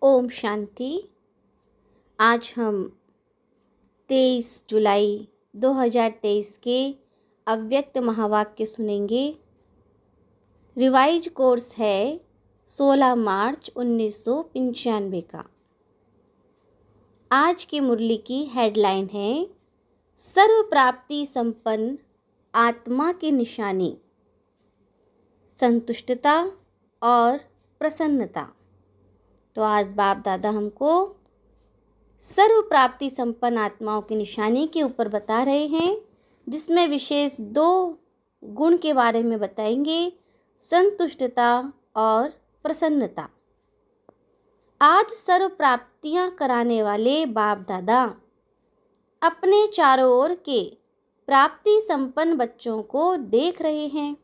ओम शांति। आज हम 23 जुलाई 2023 के अव्यक्त महावाक्य सुनेंगे। रिवाइज कोर्स है 16 मार्च 1995 का। आज की मुरली की हेडलाइन है सर्व प्राप्ति संपन्न आत्मा की निशानी, संतुष्टता और प्रसन्नता। तो आज बाप दादा हमको सर्व प्राप्ति संपन्न आत्माओं की निशानी के ऊपर बता रहे हैं, जिसमें विशेष 2 गुण के बारे में बताएंगे, संतुष्टता और प्रसन्नता। आज सर्व प्राप्तियां कराने वाले बाप दादा अपने चारों ओर के प्राप्ति संपन्न बच्चों को देख रहे हैं।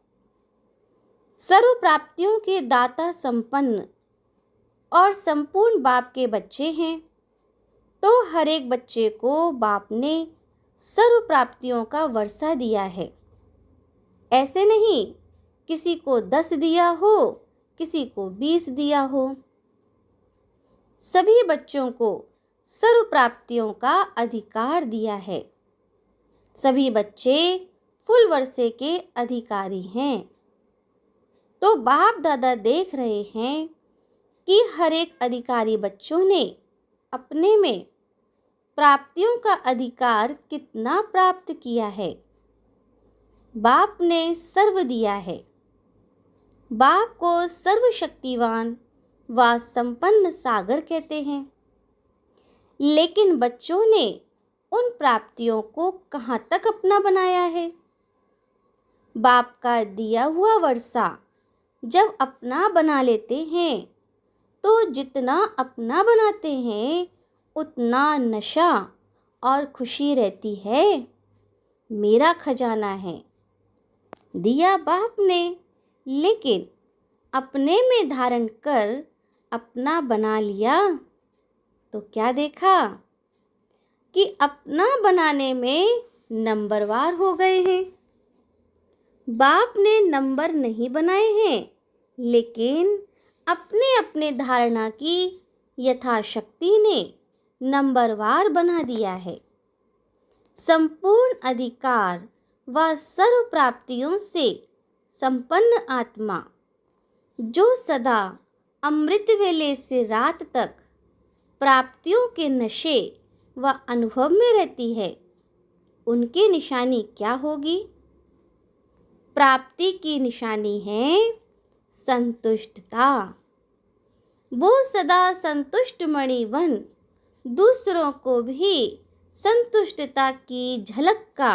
सर्व प्राप्तियों के दाता संपन्न और संपूर्ण बाप के बच्चे हैं, तो हर एक बच्चे को बाप ने सर्व प्राप्तियों का वर्षा दिया है। ऐसे नहीं किसी को 10 दिया हो, किसी को 20 दिया हो। सभी बच्चों को सर्व प्राप्तियों का अधिकार दिया है। सभी बच्चे फुल वर्षे के अधिकारी हैं। तो बाप दादा देख रहे हैं कि हर एक अधिकारी बच्चों ने अपने में प्राप्तियों का अधिकार कितना प्राप्त किया है। बाप ने सर्व दिया है। बाप को सर्वशक्तिवान व संपन्न सागर कहते हैं, लेकिन बच्चों ने उन प्राप्तियों को कहाँ तक अपना बनाया है। बाप का दिया हुआ वर्षा जब अपना बना लेते हैं, तो जितना अपना बनाते हैं उतना नशा और खुशी रहती है। मेरा खजाना है, दिया बाप ने, लेकिन अपने में धारण कर अपना बना लिया तो क्या देखा कि अपना बनाने में नंबरवार हो गए हैं। बाप ने नंबर नहीं बनाए हैं, लेकिन अपने अपने धारणा की यथाशक्ति ने नंबरवार बना दिया है। संपूर्ण अधिकार व सर्व प्राप्तियों से संपन्न आत्मा जो सदा अमृत वेले से रात तक प्राप्तियों के नशे व अनुभव में रहती है, उनकी निशानी क्या होगी? प्राप्ति की निशानी है संतुष्टता। वो सदा संतुष्ट मणि बन दूसरों को भी संतुष्टता की झलक का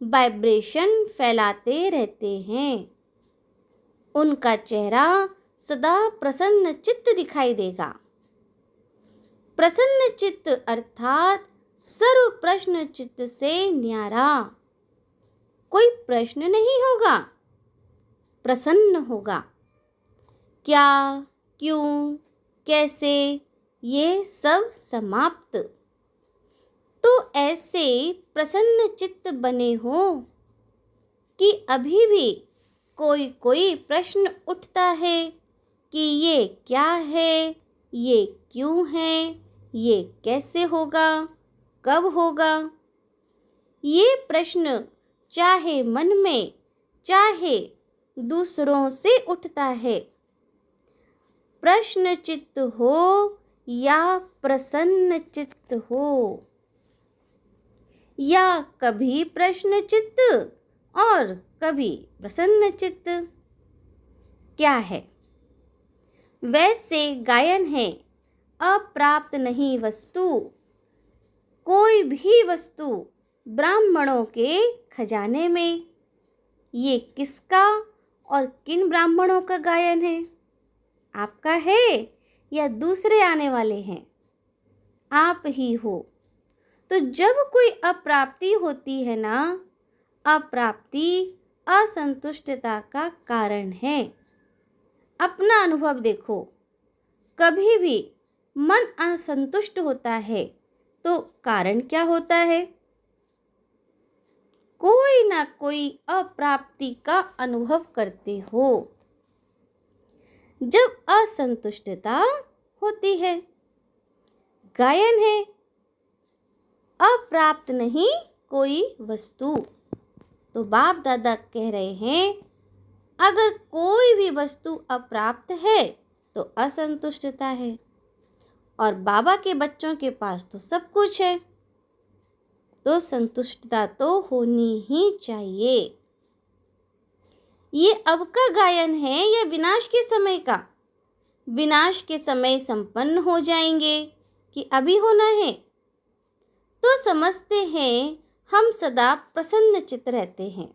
वाइब्रेशन फैलाते रहते हैं। उनका चेहरा सदा प्रसन्न चित्त दिखाई देगा। प्रसन्न चित्त अर्थात सर्व प्रश्न चित्त से न्यारा। कोई प्रश्न नहीं होगा, प्रसन्न होगा। क्या, क्यों, कैसे, ये सब समाप्त। तो ऐसे प्रसन्न चित्त बने हो कि अभी भी कोई कोई प्रश्न उठता है कि ये क्या है, ये क्यों है, ये कैसे होगा, कब होगा। ये प्रश्न चाहे मन में चाहे दूसरों से उठता है। प्रश्न चित्त हो या प्रसन्न चित्त हो, या कभी प्रश्न चित्त और कभी प्रसन्न चित्त। क्या है? वैसे गायन है, अप्राप्त नहीं वस्तु। कोई भी वस्तु ब्राह्मणों के खजाने में। ये किसका और किन ब्राह्मणों का गायन है? आपका है या दूसरे आने वाले हैं? आप ही हो। तो जब कोई अप्राप्ति होती है ना, अप्राप्ति असंतुष्टता का कारण है। अपना अनुभव देखो, कभी भी मन असंतुष्ट होता है तो कारण क्या होता है? कोई ना कोई अप्राप्ति का अनुभव करते हो। जब असंतुष्टता होती है गायन है। अप्राप्त नहीं कोई वस्तु। तो बाप दादा कह रहे हैं, अगर कोई भी वस्तु अप्राप्त है तो असंतुष्टता है, और बाबा के बच्चों के पास तो सब कुछ है, तो संतुष्टता तो होनी ही चाहिए। ये अब का गायन है या विनाश के समय का? विनाश के समय संपन्न हो जाएंगे कि अभी होना है? तो समझते हैं हम सदा प्रसन्नचित्त रहते हैं।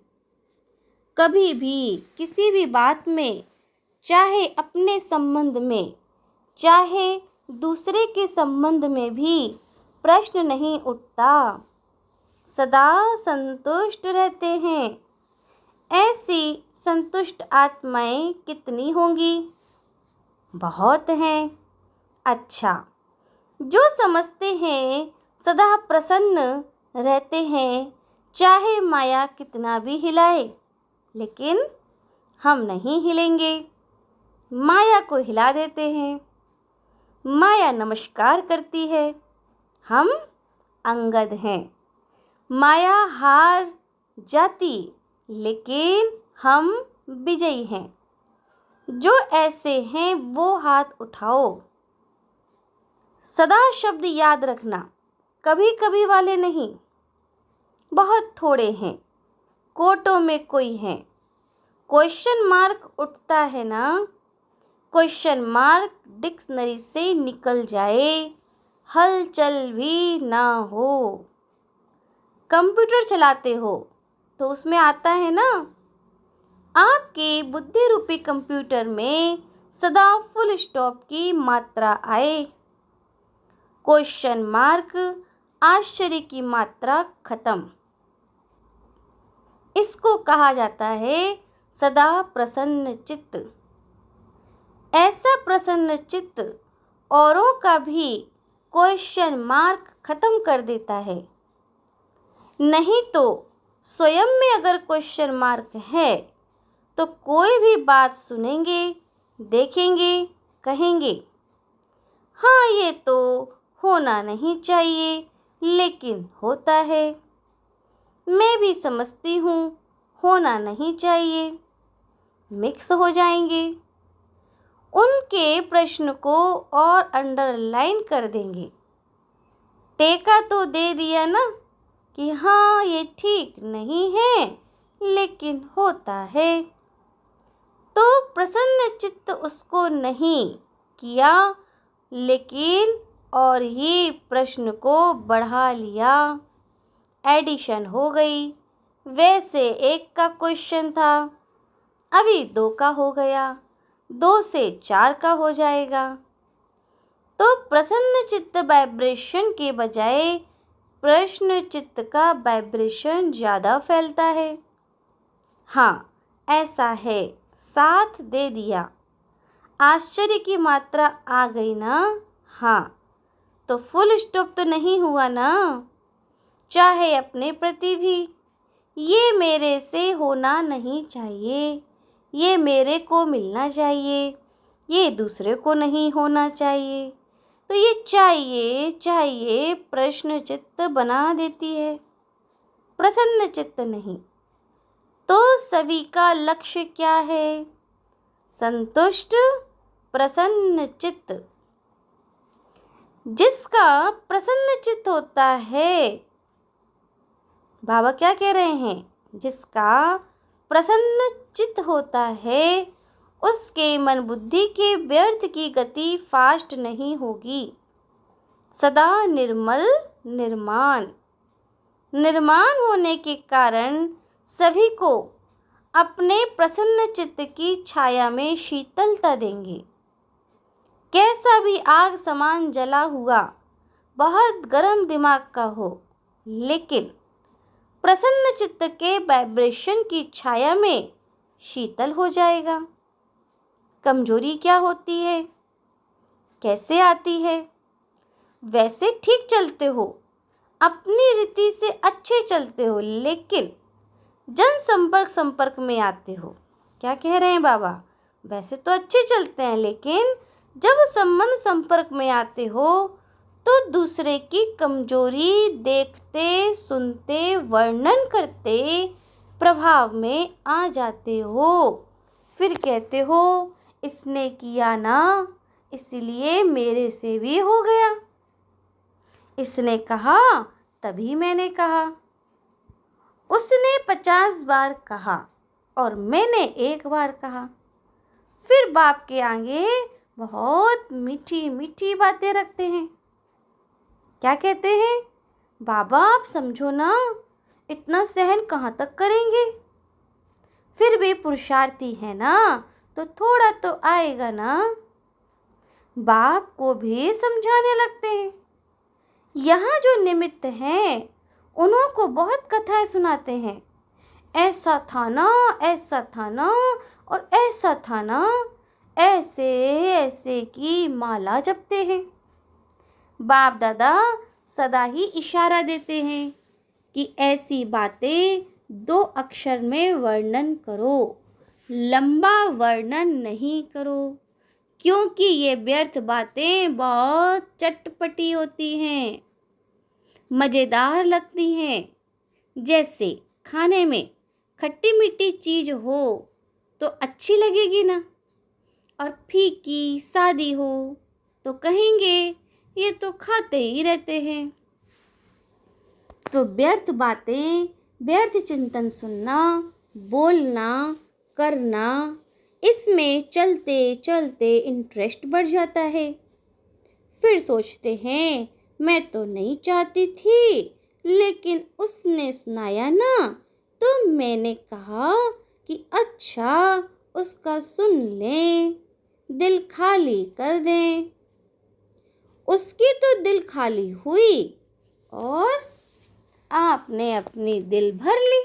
कभी भी किसी भी बात में, चाहे अपने संबंध में चाहे दूसरे के संबंध में भी प्रश्न नहीं उठता, सदा संतुष्ट रहते हैं। ऐसी संतुष्ट आत्माएं कितनी होंगी? बहुत हैं। अच्छा, जो समझते हैं सदा प्रसन्न रहते हैं, चाहे माया कितना भी हिलाए, लेकिन हम नहीं हिलेंगे। माया को हिला देते हैं। माया नमस्कार करती है, हम अंगद हैं। माया हार जाती, लेकिन हम विजयी हैं। जो ऐसे हैं वो हाथ उठाओ। सदा शब्द याद रखना, कभी कभी वाले नहीं, बहुत थोड़े हैं, कोटों में कोई है। क्वेश्चन मार्क उठता है ना, क्वेश्चन मार्क डिक्शनरी से निकल जाए, हलचल भी ना हो। कंप्यूटर चलाते हो तो उसमें आता है ना, आपके बुद्धि रूपी कंप्यूटर में सदा फुल स्टॉप की मात्रा आए। क्वेश्चन मार्क आश्चर्य की मात्रा खत्म। इसको कहा जाता है सदा प्रसन्न चित्त। ऐसा प्रसन्न चित्त औरों का भी क्वेश्चन मार्क खत्म कर देता है। नहीं तो स्वयं में अगर क्वेश्चन मार्क है तो कोई भी बात सुनेंगे, देखेंगे, कहेंगे, हाँ ये तो होना नहीं चाहिए, लेकिन होता है। मैं भी समझती हूँ होना नहीं चाहिए, मिक्स हो जाएंगे। उनके प्रश्न को और अंडरलाइन कर देंगे। टेका तो दे दिया ना कि हाँ ये ठीक नहीं है, लेकिन होता है। तो प्रसन्न चित्त उसको नहीं किया, लेकिन और ही प्रश्न को बढ़ा लिया। एडिशन हो गई। वैसे 1 का क्वेश्चन था, अभी 2 का हो गया, 2 से 4 का हो जाएगा। तो प्रसन्न चित्त वाइब्रेशन के बजाय प्रश्न चित्त का वाइब्रेशन ज़्यादा फैलता है। हाँ, ऐसा है, साथ दे दिया। आश्चर्य की मात्रा आ गई ना? हाँ, तो फुल स्टॉप तो नहीं हुआ ना? चाहे अपने प्रति भी, ये मेरे से होना नहीं चाहिए, ये मेरे को मिलना चाहिए, ये दूसरे को नहीं होना चाहिए। तो ये चाहिए चाहिए प्रश्न चित्त बना देती है, प्रसन्न चित्त नहीं। तो सभी का लक्ष्य क्या है? संतुष्ट प्रसन्न चित्त। जिसका प्रसन्न चित्त होता है, बाबा क्या कह रहे हैं? जिसका प्रसन्न चित्त होता है, उसके मन बुद्धि के व्यर्थ की गति फास्ट नहीं होगी। सदा निर्मल निर्माण। निर्माण होने के कारण सभी को अपने प्रसन्न चित्त की छाया में शीतलता देंगे। कैसा भी आग समान जला हुआ, बहुत गर्म दिमाग का हो, लेकिन प्रसन्न चित्त के वाइब्रेशन की छाया में शीतल हो जाएगा। कमजोरी क्या होती है? कैसे आती है? वैसे ठीक चलते हो, अपनी रीति से अच्छे चलते हो, लेकिन जन संपर्क में आते हो। क्या कह रहे हैं बाबा? वैसे तो अच्छे चलते हैं, लेकिन जब संबंध संपर्क में आते हो तो दूसरे की कमजोरी देखते सुनते वर्णन करते प्रभाव में आ जाते हो। फिर कहते हो इसने किया ना, इसलिए मेरे से भी हो गया। इसने कहा तभी मैंने कहा। उसने 50 बार कहा और मैंने 1 बार कहा। फिर बाप के आगे बहुत मीठी मीठी बातें रखते हैं। क्या कहते हैं? बाबा आप समझो ना, इतना सहन कहाँ तक करेंगे? फिर भी पुरुषार्थी है ना, तो थोड़ा तो आएगा ना। बाप को भी समझाने लगते हैं। यहाँ जो निमित्त हैं उन्हों को बहुत कथाएं सुनाते हैं। ऐसा था ना, ऐसा था ना, और ऐसा था ना, ऐसे ऐसे की माला जपते हैं। बाप दादा सदा ही इशारा देते हैं कि ऐसी बातें 2 अक्षर में वर्णन करो, लंबा वर्णन नहीं करो, क्योंकि ये व्यर्थ बातें बहुत चटपटी होती हैं, मज़ेदार लगती हैं। जैसे खाने में खट्टी मीठी चीज़ हो तो अच्छी लगेगी ना, और फीकी सादी हो तो कहेंगे ये तो खाते ही रहते हैं। तो व्यर्थ बातें, व्यर्थ चिंतन सुनना, बोलना, करना, इसमें चलते चलते इंटरेस्ट बढ़ जाता है। फिर सोचते हैं मैं तो नहीं चाहती थी, लेकिन उसने सुनाया ना, तो मैंने कहा कि अच्छा उसका सुन लें, दिल खाली कर दें। उसकी तो दिल खाली हुई और आपने अपनी दिल भर ली।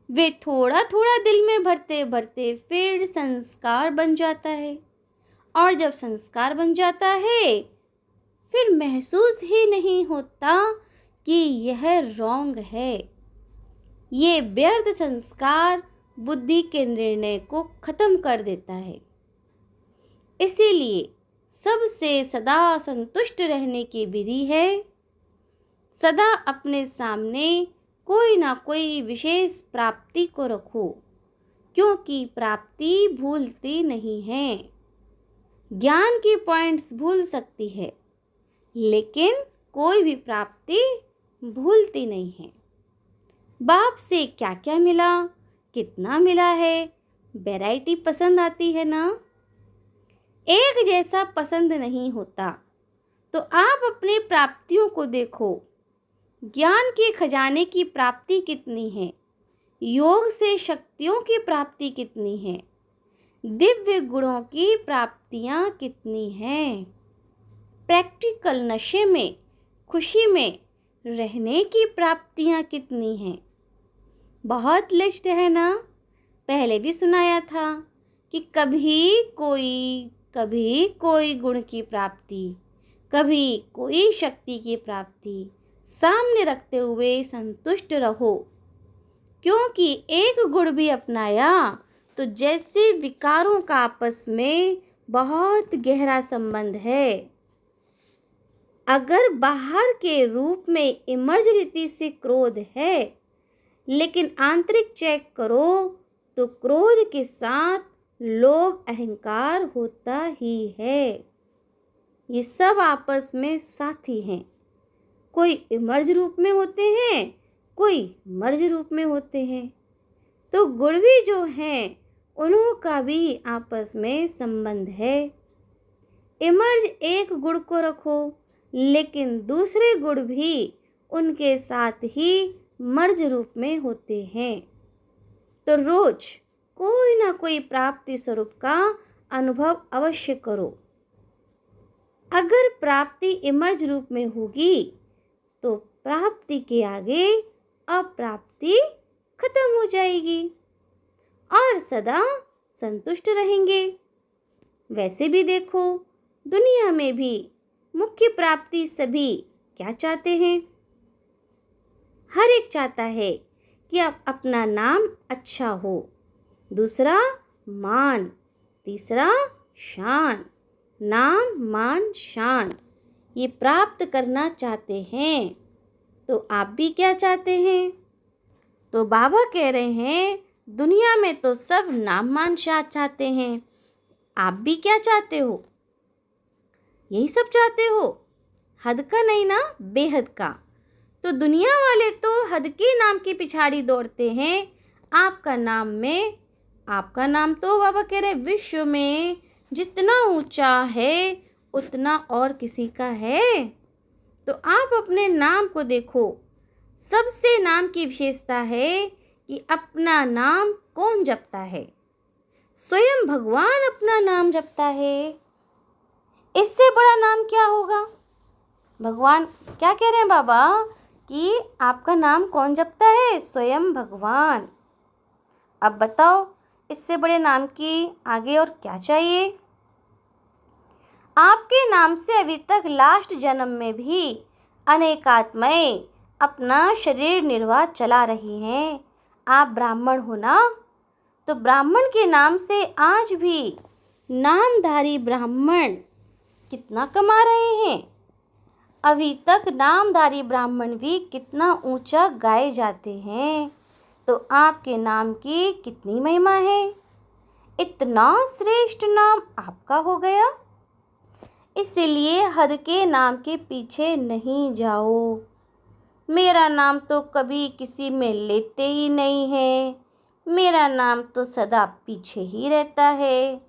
वे थोड़ा थोड़ा दिल में भरते भरते फिर संस्कार बन जाता है, और जब संस्कार बन जाता है फिर महसूस ही नहीं होता कि यह रॉन्ग है। ये व्यर्थ संस्कार बुद्धि के निर्णय को खत्म कर देता है। इसीलिए सबसे सदा संतुष्ट रहने की विधि है, सदा अपने सामने कोई ना कोई विशेष प्राप्ति को रखो, क्योंकि प्राप्ति भूलती नहीं है। ज्ञान की पॉइंट्स भूल सकती है, लेकिन कोई भी प्राप्ति भूलती नहीं है। बाप से क्या क्या मिला, कितना मिला है, वैरायटी पसंद आती है ना। एक जैसा पसंद नहीं होता। तो आप अपनी प्राप्तियों को देखो। ज्ञान के खजाने की प्राप्ति कितनी है, योग से शक्तियों की प्राप्ति कितनी है, दिव्य गुणों की प्राप्तियां कितनी हैं, प्रैक्टिकल नशे में, खुशी में रहने की प्राप्तियां कितनी हैं। बहुत लिस्ट है ना। पहले भी सुनाया था कि कभी कोई गुण की प्राप्ति, कभी कोई शक्ति की प्राप्ति सामने रखते हुए संतुष्ट रहो, क्योंकि एक गुण भी अपनाया तो जैसे विकारों का आपस में बहुत गहरा संबंध है। अगर बाहर के रूप में इमर्ज रीति से क्रोध है, लेकिन आंतरिक चेक करो तो क्रोध के साथ लोभ अहंकार होता ही है। ये सब आपस में साथी हैं। कोई इमर्ज रूप में होते हैं, कोई मर्ज रूप में होते हैं। तो गुण भी जो हैं उन्हों का भी आपस में संबंध है। इमर्ज एक गुण को रखो, लेकिन दूसरे गुण भी उनके साथ ही मर्ज रूप में होते हैं। तो रोज कोई ना कोई प्राप्ति स्वरूप का अनुभव अवश्य करो। अगर प्राप्ति इमर्ज रूप में होगी तो प्राप्ति के आगे अप्राप्ति खत्म हो जाएगी और सदा संतुष्ट रहेंगे। वैसे भी देखो, दुनिया में भी मुख्य प्राप्ति सभी क्या चाहते हैं? हर एक चाहता है कि आप अपना नाम अच्छा हो, दूसरा मान, तीसरा शान। नाम मान शान, ये प्राप्त करना चाहते हैं। तो आप भी क्या चाहते हैं? तो बाबा कह रहे हैं दुनिया में तो सब नाम मान शाह चाहते हैं, आप भी क्या चाहते हो? यही सब चाहते हो? हद का नहीं ना, बेहद का। तो दुनिया वाले तो हद के नाम के पिछाड़ी दौड़ते हैं, आपका नाम तो बाबा कह रहे विश्व में जितना ऊंचा है उतना और किसी का है। तो आप अपने नाम को देखो, सबसे नाम की विशेषता है कि अपना नाम कौन जपता है? स्वयं भगवान अपना नाम जपता है। इससे बड़ा नाम क्या होगा? भगवान क्या कह रहे हैं बाबा कि आपका नाम कौन जपता है? स्वयं भगवान। अब बताओ इससे बड़े नाम की आगे और क्या चाहिए? आपके नाम से अभी तक लास्ट जन्म में भी अनेक आत्माएं अपना शरीर निर्वाह चला रही हैं। आप ब्राह्मण हो ना, तो ब्राह्मण के नाम से आज भी नामधारी ब्राह्मण कितना कमा रहे हैं। अभी तक नामधारी ब्राह्मण भी कितना ऊंचा गाए जाते हैं। तो आपके नाम की कितनी महिमा है, इतना श्रेष्ठ नाम आपका हो गया। इसलिए हद के नाम के पीछे नहीं जाओ। मेरा नाम तो कभी किसी में लेते ही नहीं है, मेरा नाम तो सदा पीछे ही रहता है।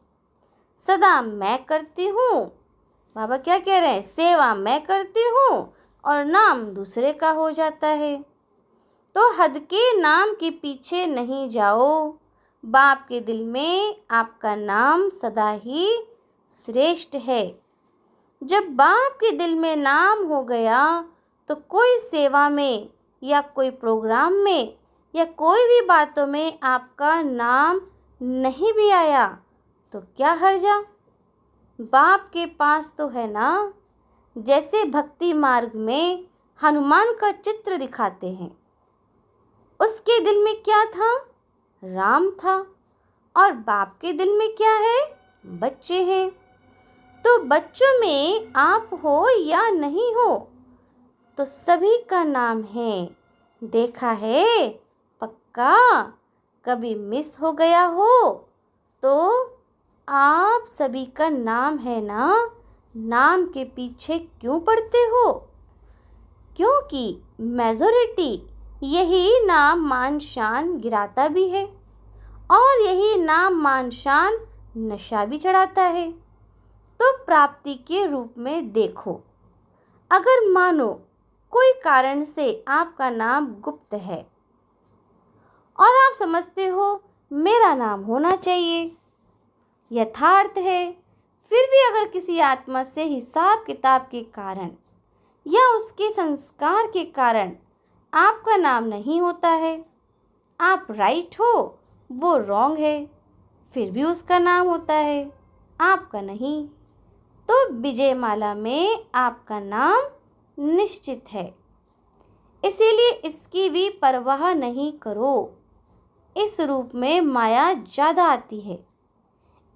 सदा मैं करती हूँ, बाबा क्या कह रहे हैं, सेवा मैं करती हूँ और नाम दूसरे का हो जाता है। तो हद के नाम के पीछे नहीं जाओ। बाप के दिल में आपका नाम सदा ही श्रेष्ठ है। जब बाप के दिल में नाम हो गया तो कोई सेवा में या कोई प्रोग्राम में या कोई भी बातों में आपका नाम नहीं भी आया तो क्या हर्जा? बाप के पास तो है ना। जैसे भक्ति मार्ग में हनुमान का चित्र दिखाते हैं, उसके दिल में क्या था? राम था। और बाप के दिल में क्या है? बच्चे हैं। तो बच्चों में आप हो या नहीं हो, तो सभी का नाम है। देखा है पक्का? कभी मिस हो गया हो तो आप सभी का नाम है ना। नाम के पीछे क्यों पड़ते हो? क्योंकि मेजॉरिटी यही नाम मान शान गिराता भी है और यही नाम मान शान नशा भी चढ़ाता है। तो प्राप्ति के रूप में देखो, अगर मानो कोई कारण से आपका नाम गुप्त है और आप समझते हो मेरा नाम होना चाहिए, यथार्थ है, फिर भी अगर किसी आत्मा से हिसाब किताब के कारण या उसके संस्कार के कारण आपका नाम नहीं होता है, आप राइट हो, वो रॉन्ग है, फिर भी उसका नाम होता है, आपका नहीं, तो विजय माला में आपका नाम निश्चित है। इसीलिए इसकी भी परवाह नहीं करो। इस रूप में माया ज़्यादा आती है,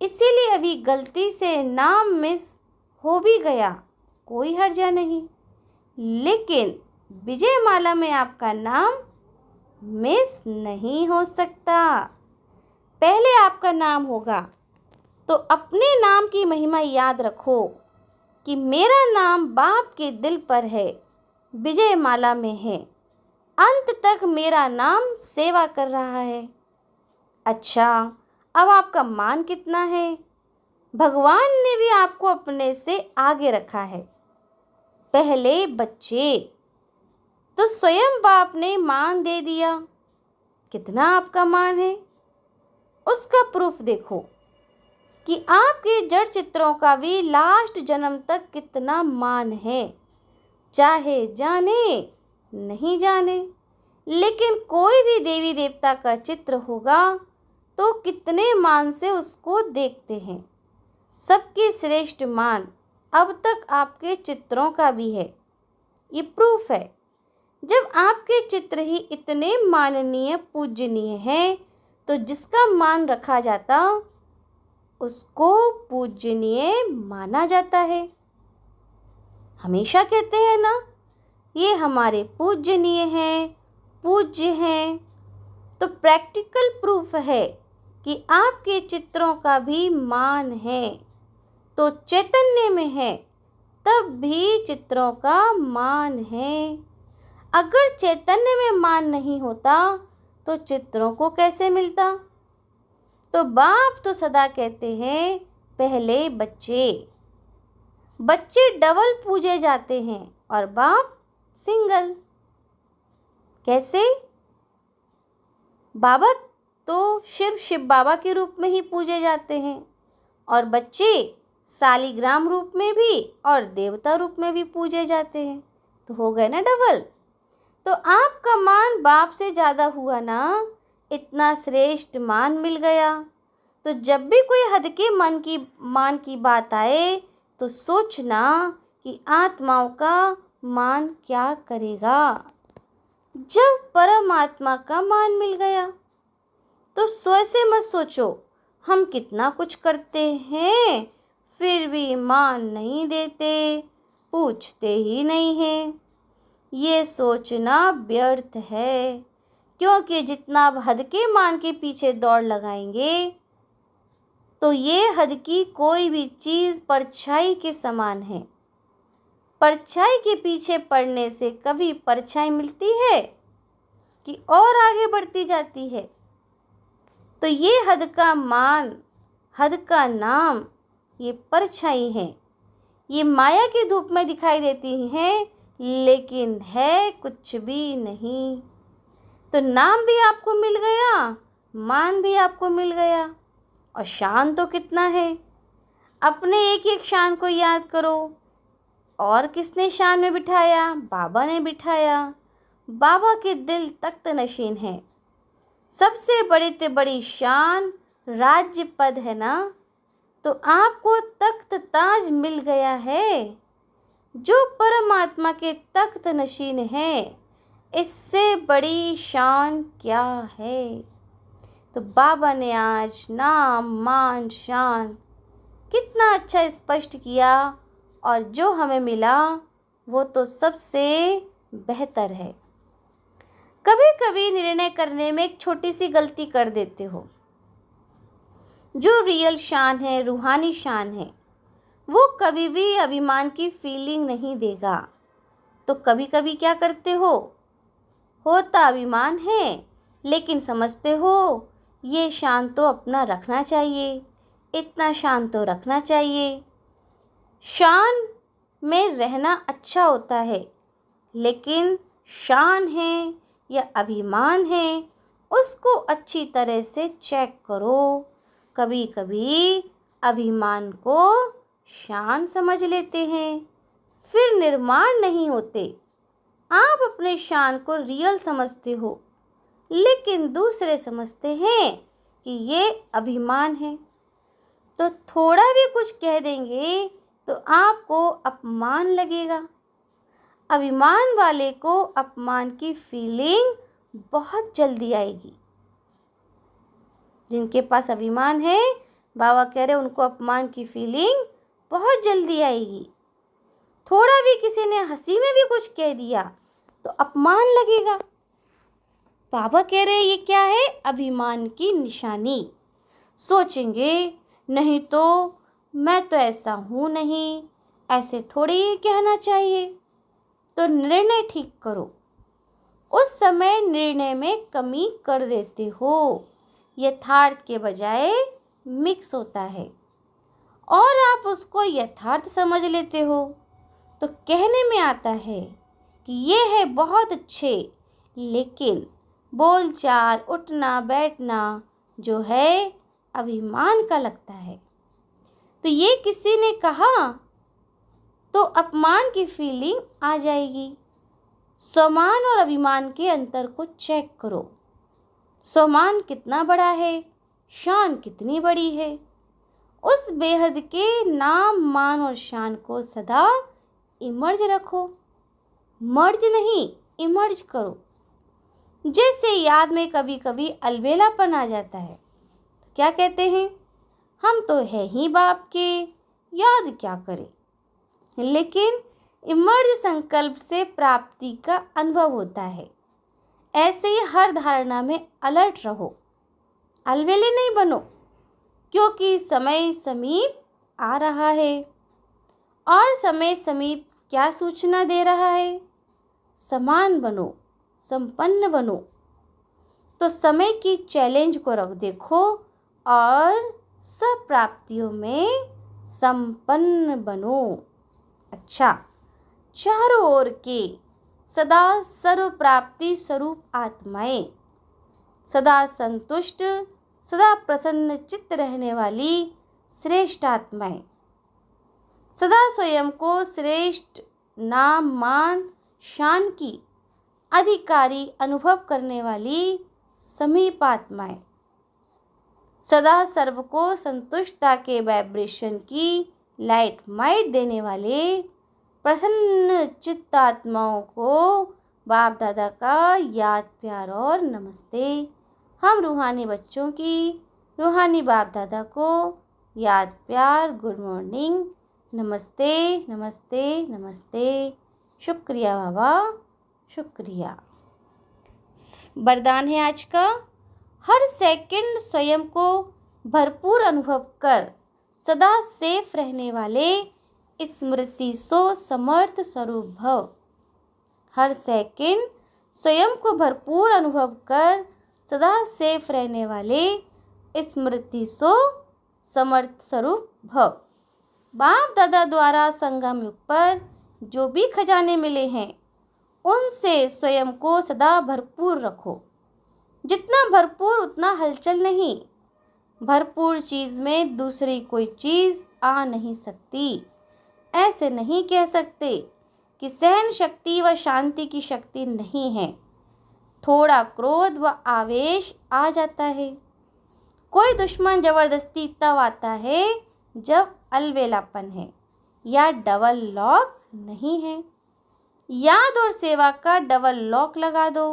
इसीलिए अभी गलती से नाम मिस हो भी गया कोई हर्जा नहीं, लेकिन विजय माला में आपका नाम मिस नहीं हो सकता। पहले आपका नाम होगा तो अपने नाम की महिमा याद रखो कि मेरा नाम बाप के दिल पर है, विजय माला में है, अंत तक मेरा नाम सेवा कर रहा है। अच्छा, अब आपका मान कितना है? भगवान ने भी आपको अपने से आगे रखा है। पहले बच्चे तो स्वयं बाप ने मान दे दिया। कितना आपका मान है उसका प्रूफ देखो कि आपके जड़ चित्रों का भी लास्ट जन्म तक कितना मान है, चाहे जाने नहीं जाने। लेकिन कोई भी देवी देवता का चित्र होगा तो कितने मान से उसको देखते हैं। सबके श्रेष्ठ मान अब तक आपके चित्रों का भी है, ये प्रूफ है। जब आपके चित्र ही इतने माननीय पूजनीय हैं तो जिसका मान रखा जाता उसको पूजनीय माना जाता है। हमेशा कहते हैं ना, ये हमारे पूजनीय हैं, पूज्य हैं। तो प्रैक्टिकल प्रूफ है कि आपके चित्रों का भी मान है। तो चैतन्य में है तब भी चित्रों का मान है। अगर चैतन्य में मान नहीं होता तो चित्रों को कैसे मिलता? तो बाप तो सदा कहते हैं, पहले बच्चे डबल पूजे जाते हैं और बाप सिंगल। कैसे? बाबा तो सिर्फ शिव बाबा के रूप में ही पूजे जाते हैं और बच्चे सालिग्राम रूप में भी और देवता रूप में भी पूजे जाते हैं। तो हो गए ना डबल। तो आपका मान बाप से ज़्यादा हुआ ना, इतना श्रेष्ठ मान मिल गया। तो जब भी कोई हद के मान की बात आए तो सोचना कि आत्माओं का मान क्या करेगा। जब परमात्मा का मान मिल गया तो स्वयं से मत सोचो हम कितना कुछ करते हैं फिर भी मान नहीं देते, पूछते ही नहीं हैं। ये सोचना व्यर्थ है, क्योंकि जितना आप हद के मान के पीछे दौड़ लगाएंगे तो ये हद की कोई भी चीज़ परछाई के समान है। परछाई के पीछे पड़ने से कभी परछाई मिलती है कि और आगे बढ़ती जाती है। तो ये हद का मान, हद का नाम, ये परछाई है। ये माया की धूप में दिखाई देती हैं लेकिन है कुछ भी नहीं। तो नाम भी आपको मिल गया, मान भी आपको मिल गया और शान तो कितना है। अपने एक एक शान को याद करो। और किसने शान में बिठाया? बाबा ने बिठाया। बाबा के दिल तख्त नशीन है। सबसे बड़ी से बड़ी शान राज्य पद है ना। तो आपको तख्त ताज मिल गया है। जो परमात्मा के तख्त नशीन है, इससे बड़ी शान क्या है। तो बाबा ने आज नाम, मान, शान कितना अच्छा स्पष्ट किया और जो हमें मिला वो तो सबसे बेहतर है। कभी कभी निर्णय करने में एक छोटी सी गलती कर देते हो। जो रियल शान है, रूहानी शान है, वो कभी भी अभिमान की फीलिंग नहीं देगा। तो कभी कभी क्या करते हो, होता अभिमान है लेकिन समझते हो ये शान तो अपना रखना चाहिए, इतना शान तो रखना चाहिए। शान में रहना अच्छा होता है, लेकिन शान है या अभिमान है उसको अच्छी तरह से चेक करो। कभी कभी अभिमान को शान समझ लेते हैं, फिर निर्माण नहीं होते। आप अपने शान को रियल समझते हो, लेकिन दूसरे समझते हैं कि ये अभिमान है। तो थोड़ा भी कुछ कह देंगे तो आपको अपमान लगेगा। अभिमान वाले को अपमान की फीलिंग बहुत जल्दी आएगी। जिनके पास अभिमान है, बाबा कह रहे उनको अपमान की फीलिंग बहुत जल्दी आएगी। थोड़ा भी किसी ने हंसी में भी कुछ कह दिया तो अपमान लगेगा। बाबा कह रहे ये क्या है? अभिमान की निशानी। सोचेंगे नहीं तो मैं तो ऐसा हूँ नहीं, ऐसे थोड़ी ही कहना चाहिए। तो निर्णय ठीक करो। उस समय निर्णय में कमी कर देते हो, यथार्थ के बजाय मिक्स होता है और आप उसको यथार्थ समझ लेते हो। तो कहने में आता है कि ये है बहुत अच्छे, लेकिन बोलचाल, उठना बैठना जो है अभिमान का लगता है। तो ये किसी ने कहा तो अपमान की फीलिंग आ जाएगी। स्वमान और अभिमान के अंतर को चेक करो। स्वमान कितना बड़ा है, शान कितनी बड़ी है। उस बेहद के नाम, मान और शान को सदा इमर्ज रखो। मर्ज नहीं, इमर्ज करो। जैसे याद में कभी कभी अलबेलापन आ जाता है, तो क्या कहते हैं, हम तो है ही बाप के, याद क्या करें। लेकिन इमर्ज संकल्प से प्राप्ति का अनुभव होता है। ऐसे ही हर धारणा में अलर्ट रहो, अलवेले नहीं बनो, क्योंकि समय समीप आ रहा है। और समय समीप क्या सूचना दे रहा है? समान बनो, संपन्न बनो। तो समय की चैलेंज को रख देखो और सब प्राप्तियों में संपन्न बनो। अच्छा, चारों ओर के सदा सर्व प्राप्ति स्वरूप आत्माएं, सदा संतुष्ट, सदा प्रसन्न चित्त रहने वाली श्रेष्ठ आत्माएं, सदा स्वयं को श्रेष्ठ नाम मान शान की अधिकारी अनुभव करने वाली समीप आत्माएं, सदा सर्व को संतुष्टता के वाइब्रेशन की लाइट माइट देने वाले प्रसन्न चित्त आत्माओं को बाप दादा का याद प्यार और नमस्ते। हम रूहानी बच्चों की रूहानी बाप दादा को याद प्यार, गुड मॉर्निंग, नमस्ते नमस्ते नमस्ते। शुक्रिया बाबा, शुक्रिया। वरदान है आज का, हर सेकंड स्वयं को भरपूर अनुभव कर सदा सेफ रहने वाले स्मृति सो समर्थ स्वरूप भव। हर सेकंड स्वयं को भरपूर अनुभव कर सदा सेफ रहने वाले स्मृति सो समर्थ स्वरूप भव। बाप दादा द्वारा संगम युग पर जो भी खजाने मिले हैं उनसे स्वयं को सदा भरपूर रखो। जितना भरपूर उतना हलचल नहीं। भरपूर चीज़ में दूसरी कोई चीज़ आ नहीं सकती। ऐसे नहीं कह सकते कि सहन शक्ति व शांति की शक्ति नहीं है। थोड़ा क्रोध व आवेश आ जाता है। कोई दुश्मन जबरदस्ती तब आता है जब अलवेलापन है या डबल लॉक नहीं है। याद और सेवा का डबल लॉक लगा दो।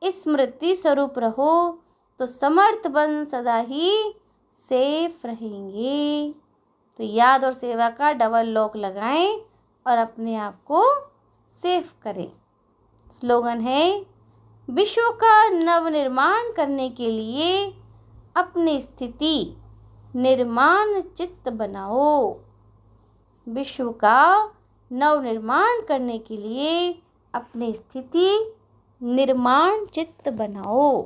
स्मृति स्वरूप रहो तो समर्थ बन सदा ही सेफ रहेंगे। तो याद और सेवा का डबल लॉक लगाएं और अपने आप को सेफ करें। स्लोगन है, विश्व का नवनिर्माण करने के लिए अपनी स्थिति निर्माण चित्त बनाओ। विश्व का नवनिर्माण करने के लिए अपनी स्थिति निर्माण चित्त बनाओ।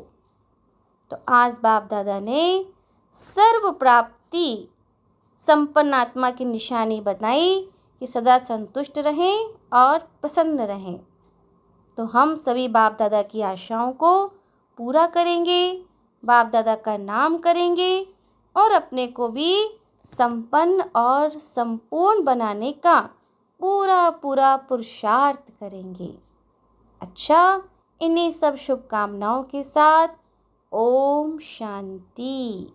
तो आज बाप दादा ने सर्व प्राप्ति संपन्न आत्मा की निशानी बताई कि सदा संतुष्ट रहें और प्रसन्न रहें। तो हम सभी बाप दादा की आशाओं को पूरा करेंगे, बाप दादा का नाम करेंगे और अपने को भी संपन्न और संपूर्ण बनाने का पूरा पूरा पुरुषार्थ करेंगे। अच्छा, इन्हीं सब शुभकामनाओं के साथ ओम शांति।